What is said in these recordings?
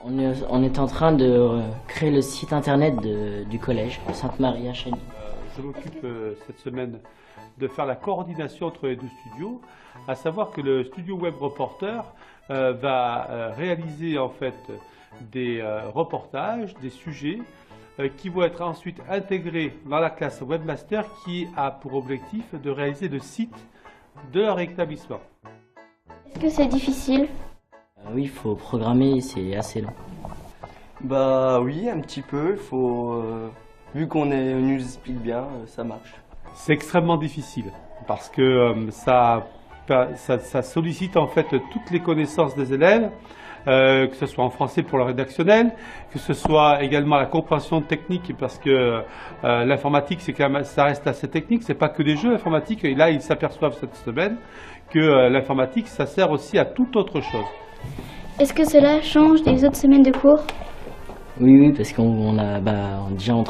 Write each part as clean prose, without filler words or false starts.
On est en train de créer le site internet du collège, Sainte-Marie à Chagny. Je m'occupe cette semaine de faire la coordination entre les deux studios, à savoir que le studio Web Reporter va réaliser en fait des reportages, des sujets qui vont être ensuite intégrés dans la classe Webmaster qui a pour objectif de réaliser le site de leur établissement. Est-ce que c'est difficile? Oui, il faut programmer, c'est assez long. Bah oui, un petit peu, vu qu'on nous explique bien, ça marche. C'est extrêmement difficile parce que ça sollicite en fait toutes les connaissances des élèves, que ce soit en français pour le rédactionnel, que ce soit également la compréhension technique parce que l'informatique c'est quand même, ça reste assez technique, c'est pas que des jeux l'informatique et là ils s'aperçoivent cette semaine que l'informatique ça sert aussi à toute autre chose. Est-ce que cela change des autres semaines de cours? Oui, parce qu'on a, déjà on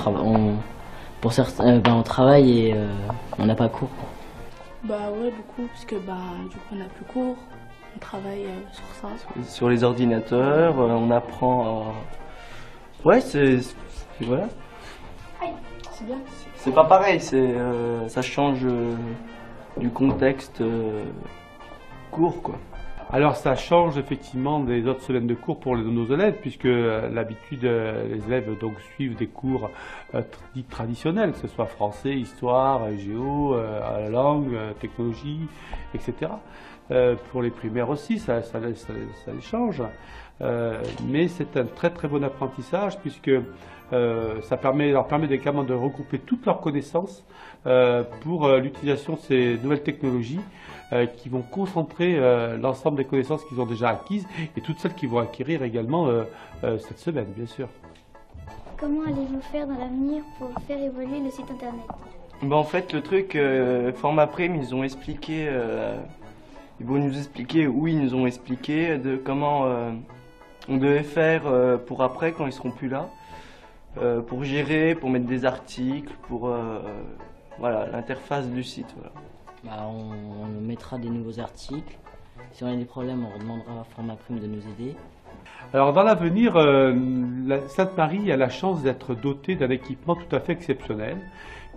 travaille et on n'a pas cours. Bah ouais, beaucoup, parce que du coup on n'a plus cours, on travaille sur ça. Sur les ordinateurs, on apprend à... Ouais, voilà. C'est bien. C'est pas pareil, ça change du contexte court, quoi. Alors ça change effectivement des autres semaines de cours pour nos élèves puisque l'habitude les élèves donc suivent des cours dits traditionnels, que ce soit français, histoire, géo, la langue, technologie, etc. Pour les primaires aussi ça les change, mais c'est un très très bon apprentissage puisque ça leur permet également de regrouper toutes leurs connaissances pour l'utilisation de ces nouvelles technologies qui vont concentrer l'ensemble des connaissances qu'ils ont déjà acquises et toutes celles qu'ils vont acquérir également cette semaine, bien sûr. Comment allez-vous faire dans l'avenir pour faire évoluer le site internet? Bah en fait, le truc, Format Prime, ils ont expliqué, ils vont nous expliquer, ils nous ont expliqué de comment on devait faire pour après, quand ils seront plus là, pour gérer, pour mettre des articles, pour voilà, l'interface du site. Voilà. On mettra des nouveaux articles. Si on a des problèmes, on demandera à Format Prime de nous aider. Alors dans l'avenir, Sainte-Marie a la chance d'être dotée d'un équipement tout à fait exceptionnel,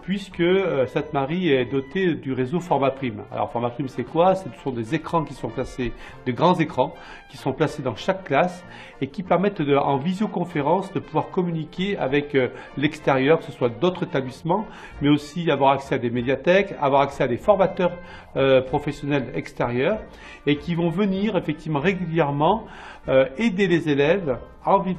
puisque Sainte-Marie est dotée du réseau Format Prime. Alors Format Prime c'est quoi? Ce sont des écrans qui sont placés, de grands écrans, qui sont placés dans chaque classe et qui permettent en visioconférence de pouvoir communiquer avec l'extérieur, que ce soit d'autres établissements, mais aussi avoir accès à des médiathèques, avoir accès à des formateurs professionnels extérieurs et qui vont venir effectivement régulièrement aider les élèves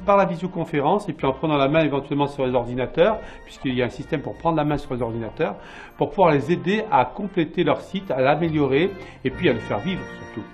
par la visioconférence et puis en prenant la main éventuellement sur les ordinateurs, puisqu'il y a un système pour prendre la main sur les ordinateurs, pour pouvoir les aider à compléter leur site, à l'améliorer et puis à le faire vivre surtout.